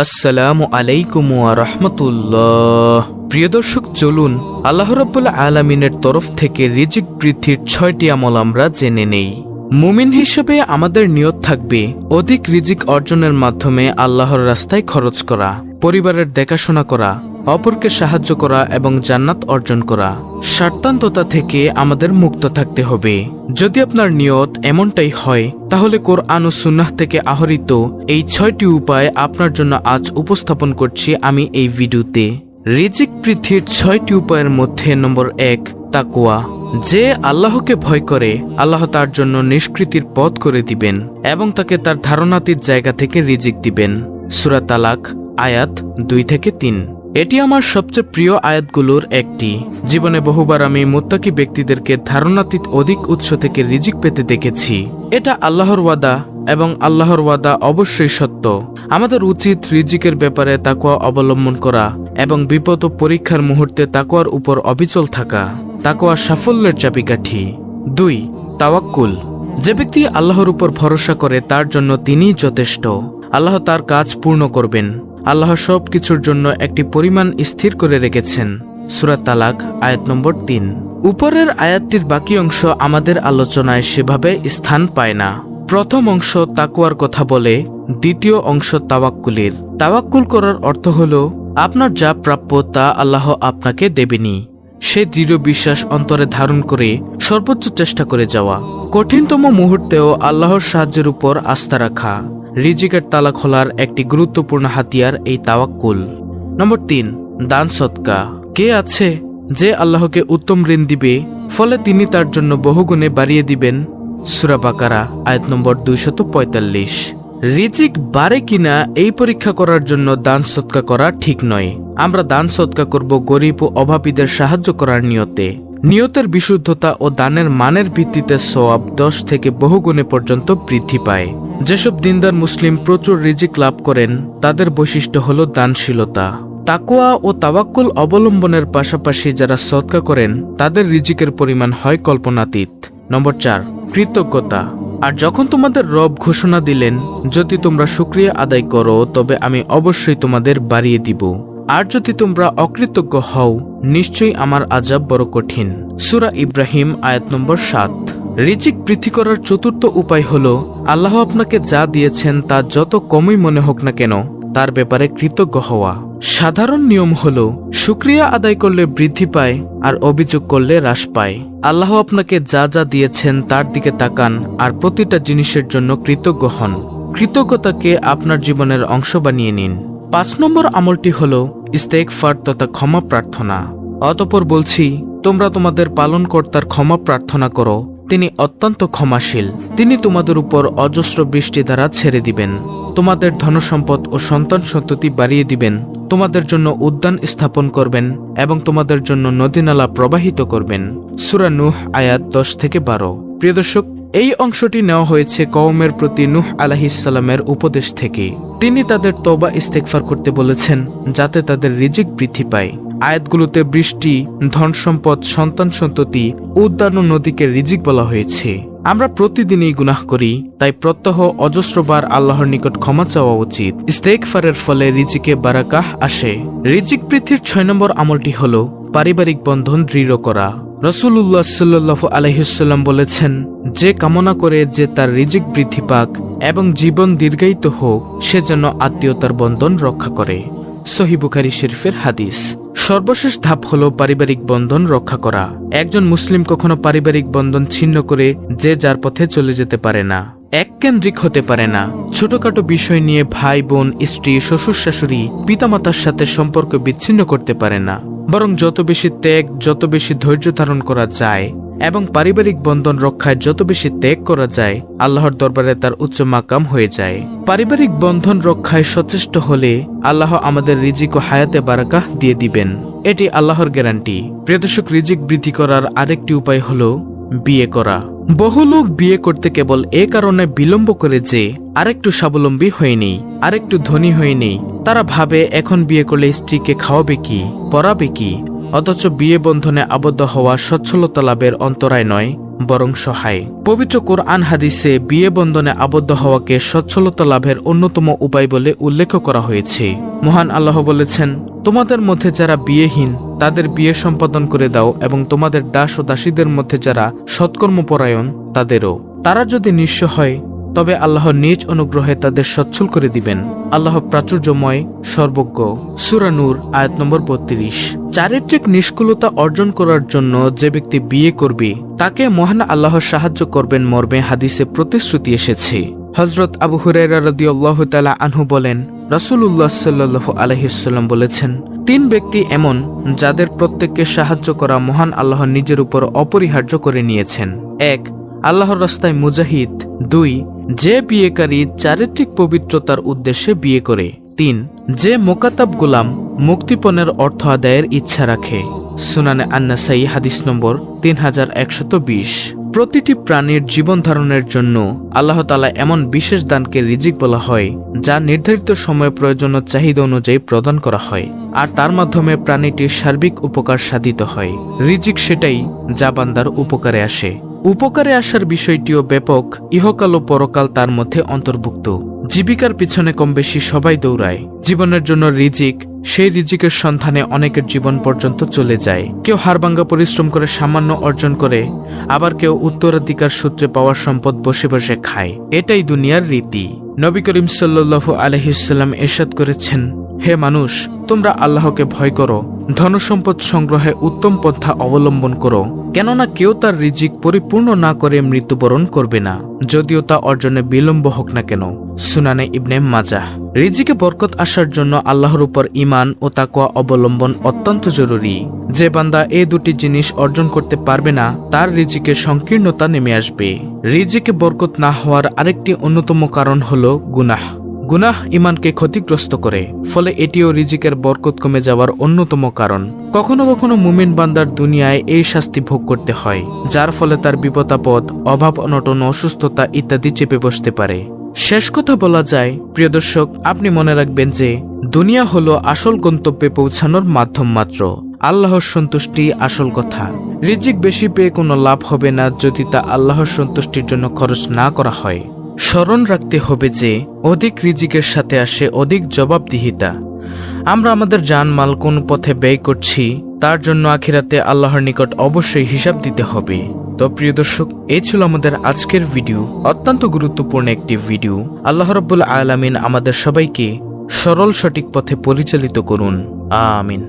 আসসালামু আলাইকুম ওয়া রাহমাতুল্লাহ। প্রিয় দর্শক, চলুন আল্লাহ রাব্বুল আলামিনের তরফ থেকে রিজিক বৃদ্ধির 6টি আমল আমরা জেনে নেই। মুমিন হিসেবে আমাদের নিয়ত থাকবে অধিক রিজিক অর্জনের মাধ্যমে আল্লাহর রাস্তায় খরচ করা, পরিবারের দেখাশোনা করা, অপরকে সাহায্য করা এবং জান্নাত অর্জন করা। স্বার্থান্ততা থেকে আমাদের মুক্ত থাকতে হবে। যদি আপনার নিয়ত এমনটাই হয়, তাহলে কোরআন ও সুন্নাহ থেকে আহরিত এই 6টি উপায় আপনার জন্য আজ উপস্থাপন করছি আমি এই ভিডিওতে। রিজিক বৃদ্ধির 6টি উপায়ের মধ্যে নম্বর 1, তাকওয়া। যে আল্লাহকে ভয় করে, আল্লাহ তার জন্য নিষ্কৃতির পথ করে দিবেন এবং তাকে তার ধারণাতীত জায়গা থেকে রিজিক দিবেন। সূরা তালাক আয়াত 2-3। এটি আমার সবচেয়ে প্রিয় আয়াতগুলোর একটি। জীবনে বহুবার আমি মুত্তাকি ব্যক্তিদেরকে ধারণাতীত অধিক উৎস থেকে রিজিক পেতে দেখেছি। এটা আল্লাহর ওয়াদা এবং আল্লাহর ওয়াদা অবশ্যই সত্য। আমাদের উচিত রিজিকের ব্যাপারে তাকওয়া অবলম্বন করা এবং বিপদ ও পরীক্ষার মুহূর্তে তাকওয়ার উপর অবিচল থাকা। তাকওয়া সাফল্যের চাবিকাঠি। 2, তাওয়াক্কুল। যে ব্যক্তি আল্লাহর উপর ভরসা করে তার জন্য তিনিই যথেষ্ট। আল্লাহ তার কাজ পূর্ণ করবেন। আল্লাহ সব কিছুর জন্য একটি পরিমাণ স্থির করে রেখেছেন। সূরা তালাক আয়াত নম্বর 3। উপরের আয়াতটির বাকি অংশ আমাদের আলোচনায় সেভাবে স্থান পায় না। প্রথম অংশ তাকওয়ার কথা বলে, দ্বিতীয় অংশ তাওয়াক্কুলের। তাওয়াক্কুল করার অর্থ হল আপনার যা প্রাপ্য তা আল্লাহ আপনাকে দেবেনি। সে দৃঢ় বিশ্বাস অন্তরে ধারণ করে সর্বোচ্চ চেষ্টা করে যাওয়া। কঠিনতম মুহূর্তেও আল্লাহর সাহায্যের উপর আস্থা রাখা। রিজিকের তালা খোলার একটি গুরুত্বপূর্ণ হাতিয়ার এই তাওয়াক্কুল। নম্বর 3, দান সদকা। কে আছে যে আল্লাহকে উত্তম ঋণ দিবে, ফলে তিনি তার জন্য বহুগুণে বাড়িয়ে দিবেন? সূরা বাকারা আয়াত নম্বর 245। রিজিক বাড়ে কিনা এই পরীক্ষা করার জন্য দান সদকা করা ঠিক নয়। আমরা দান সদকা করব গরিব ও অভাবীদের সাহায্য করার নিয়তে। নিয়তের বিশুদ্ধতা ও দানের মানের ভিত্তিতে সওয়াব 10 থেকে বহুগুণে পর্যন্ত বৃদ্ধি পায়। যেসব দিনদার মুসলিম প্রচুর রিজিক লাভ করেন, তাদের বৈশিষ্ট্য হল দানশীলতা। তাকওয়া ও তাওয়াক্কুল অবলম্বনের পাশাপাশি যারা সদকা করেন, তাদের রিজিকের পরিমাণ হয় কল্পনাতীত। নম্বর 4, কৃতজ্ঞতা। আর যখন তোমাদের রব ঘোষণা দিলেন, যদি তোমরা শুকরিয়া আদায় করো তবে আমি অবশ্যই তোমাদের বাড়িয়ে দিব, আর যদি তোমরা অকৃতজ্ঞ হও নিশ্চয়ই আমার আযাব বড় কঠিন। সূরা ইব্রাহিম আয়াত নম্বর 7। রিজিক বৃদ্ধি করার চতুর্থ উপায় হল আল্লাহ আপনাকে যা দিয়েছেন তা যত কমই মনে হোক না কেন তার ব্যাপারে কৃতজ্ঞ হওয়া। সাধারণ নিয়ম হল শুকরিয়া আদায় করলে বৃদ্ধি পায় আর অভিযোগ করলে হ্রাস পায়। আল্লাহ আপনাকে যা যা দিয়েছেন তার দিকে তাকান আর প্রতিটা জিনিসের জন্য কৃতজ্ঞ হন। কৃতজ্ঞতাকে আপনার জীবনের অংশ বানিয়ে নিন। 5 নম্বর আমলটি হল ইস্তেগফার তথা ক্ষমা প্রার্থনা। অতঃপর বলছি, তোমরা তোমাদের পালনকর্তার ক্ষমা প্রার্থনা করো। তিনি অত্যন্ত ক্ষমাশীল। তিনি তোমাদের উপর অজস্র বৃষ্টি দ্বারা ছেড়ে দিবেন, তোমাদের ধনসম্পদ ও সন্তান সন্ততি বাড়িয়ে দিবেন, তোমাদের জন্য উদ্যান স্থাপন করবেন এবং তোমাদের জন্য নদীনালা প্রবাহিত করবেন। সূরা নূহ আয়াত 10-12। প্রিয় দর্শক, এই অংশটি নেওয়া হয়েছে কওমের প্রতি নূহ আলাইহিস সালামের উপদেশ থেকে। তিনি তাদের তওবা ইস্তেগফার করতে বলেছেন যাতে তাদের রিজিক বৃদ্ধি পায়। আয়াতগুলোতে বৃষ্টি, ধন সম্পদ, সন্তান সন্ততি, উদ্যান ও নদীকে রিজিক বলা হয়েছে। আমরা প্রতিদিনই গুনাহ করি, তাই প্রত্যহ অজস্রবার আল্লাহর নিকট ক্ষমা চাওয়া উচিত। ইস্তেগফারের ফলে রিজিকে বারাকাহ আসে। রিজিক বৃদ্ধির 6 নম্বর আমলটি হল পারিবারিক বন্ধন দৃঢ় করা। রাসূলুল্লাহ সাল্লাল্লাহু আলাইহি ওয়াসাল্লাম বলেছেন, যে কামনা করে যে তার রিজিক বৃদ্ধি পাক এবং জীবন দীর্ঘায়িত হোক, সে যেন আত্মীয়তার বন্ধন রক্ষা করে। সহিহ বুখারী শরীফের হাদিস। সর্বশেষ ধাপ হল পারিবারিক বন্ধন রক্ষা করা। একজন মুসলিম কখনো পারিবারিক বন্ধন ছিন্ন করে যে যার পথে চলে যেতে পারে না। এককেন্দ্রিক হতে পারে না। ছোটখাটো বিষয় নিয়ে ভাই বোন, স্ত্রী, শ্বশুর শাশুড়ি, পিতামাতার সাথে সম্পর্ক বিচ্ছিন্ন করতে পারে না। বরং যত বেশি ত্যাগ, যত বেশি ধৈর্য ধারণ করা যায় এবং পারিবারিক বন্ধন রক্ষায় যত বেশি ত্যাগ করা যায়, আল্লাহর দরবারে তার উচ্চ মাকাম হয়ে যায়। পারিবারিক বন্ধন রক্ষায় সচেষ্ট হলে আল্লাহ আমাদের রিজিক ও হায়াতে বারাকাহ দিয়ে দিবেন। এটি আল্লাহর গ্যারান্টি। প্রিয় দর্শক, রিজিক বৃদ্ধি করার আরেকটি উপায় হল বিয়ে করা। বহু লোক বিয়ে করতে কেবল এ কারণে বিলম্ব করে যে আরেকটু স্বাবলম্বী হয়নি, আরেকটু ধনী হয়নি। তারা ভাবে এখন বিয়ে করলে স্ত্রীকে খাওয়াবে কি, পরাবে কি। অথচ বিয়ে বন্ধনে আবদ্ধ হওয়া সচ্ছলতা লাভের অন্তরায় নয়, বরং সহায়। পবিত্র কোরআন হাদিসে বিয়ে বন্ধনে আবদ্ধ হওয়াকে সচ্ছলতা লাভের অন্যতম উপায় বলে উল্লেখ করা হয়েছে। মহান আল্লাহ বলেছেন, তোমাদের মধ্যে যারা বিয়েহীন তাদের বিয়ে সম্পাদন করে দাও, এবং তোমাদের দাস ও দাসীদের মধ্যে যারা সৎকর্মপরায়ণ তাদেরও। তারা যদি নিঃস্ব হয় তবে আল্লাহ নিজ অনুগ্রহে তাদের সচ্ছল করে দিবেন। আল্লাহ প্রাচুর্যময়, সর্বজ্ঞ। সূরা নূর আয়াত নম্বর 32। চারিত্রিক নিষ্কুলতা অর্জন করার জন্য যে ব্যক্তি বিয়ে করবে তাকে মহান আল্লাহ সাহায্য করবেন মর্মে হাদিসে প্রতিশ্রুতি এসেছে। হযরত আবু হুরায়রা রাদিয়াল্লাহু তাআলা আনহু বলেন, রাসূলুল্লাহ সাল্লাল্লাহু আলাইহি ওয়াসাল্লাম বলেছেন, 3 ব্যক্তি এমন যাদের প্রত্যেককে সাহায্য করা মহান আল্লাহ নিজের উপর অপরিহার্য করে নিয়েছেন। 1. আল্লাহর রাস্তায় মুজাহিদ। 2. যে বিয়েকারী চারিত্রিক পবিত্রতার উদ্দেশ্যে বিয়ে করে। 3. যে মোকাতাব গোলাম মুক্তিপণের অর্থ আদায়ের ইচ্ছা রাখে। সুনানে আন-নাসাই হাদিস নম্বর 3120। প্রতিটি প্রাণীর জীবন ধারণের জন্য আল্লাহ তাআলা এমন বিশেষ দানকে রিজিক বলা হয় যা নির্ধারিত সময় প্রয়োজন ও চাহিদা অনুযায়ী প্রদান করা হয়, আর তার মাধ্যমে প্রাণীটির সার্বিক উপকার সাধিত হয়। রিজিক সেটাই যা বান্দার উপকারে আসে। উপকারে আসার বিষয়টিও ব্যাপক, ইহকাল ও পরকাল তার মধ্যে অন্তর্ভুক্ত। জীবিকার পিছনে কম বেশি সবাই দৌড়ায়। জীবনের জন্য রিজিক, সেই রিজিকের সন্ধানে অনেকের জীবন পর্যন্ত চলে যায়। কেউ হাড়ভাঙ্গা পরিশ্রম করে সামান্য অর্জন করে, আবার কেউ উত্তরাধিকার সূত্রে পাওয়া সম্পদ বসে বসে খায়। এটাই দুনিয়ার রীতি। নবী করিম সাল্লাল্লাহু আলাইহি ওয়াসাল্লাম ইরশাদ করেছেন, হে মানুষ, তোমরা আল্লাহকে ভয় করো, ধনসম্পদ সংগ্রহে উত্তম পন্থা অবলম্বন করো, কেননা কেউ তার রিজিক পরিপূর্ণ না করে মৃত্যুবরণ করবে না, যদিও তা অর্জনে বিলম্ব হোক না কেন। সুনানে ইবনে মাজাহ। রিজিকে বরকত আসার জন্য আল্লাহর উপর ঈমান ও তাকওয়া অবলম্বন অত্যন্ত জরুরি। যে বান্দা এই দুটি জিনিস অর্জন করতে পারবে না, তার রিজিকে সংকীর্ণতা নেমে আসবে। রিজিকে বরকত না হওয়ার আরেকটি অন্যতম কারণ হলো গুনাহ। গুনাহ ঈমানকে ক্ষতিগ্রস্ত করে, ফলে এটিও রিজিকের বরকত কমে যাওয়ার অন্যতম কারণ। কখনো কখনো মুমিন বান্দার দুনিয়ায় এই শাস্তি ভোগ করতে হয়, যার ফলে তার বিপদাপদ, অভাব অনটন, অসুস্থতা ইত্যাদি চেপে বসতে পারে। শেষ কথা বলা যায়, প্রিয় দর্শক, আপনি মনে রাখবেন যে দুনিয়া হলো আসল গন্তব্যে পৌঁছানোর মাধ্যম মাত্র। আল্লাহর সন্তুষ্টি আসল কথা। রিজিক বেশি পেয়ে কোনো লাভ হবে না যদি তা আল্লাহর সন্তুষ্টির জন্য খরচ না করা হয়। স্মরণ রাখতে হবে যে অধিক রিজিকের সাথে আসে অধিক জবাবদিহিতা। আমরা আমাদের জানমাল কোন পথে ব্যয় করছি তার জন্য আখিরাতে আল্লাহর নিকট অবশ্যই হিসাব দিতে হবে। তো প্রিয় দর্শক, এই ছিল আমাদের আজকের ভিডিও, অত্যন্ত গুরুত্বপূর্ণ একটি ভিডিও। আল্লাহ রাব্বুল আলামিন আমাদের সবাইকে সরল সঠিক পথে পরিচালিত করুন। আমিন।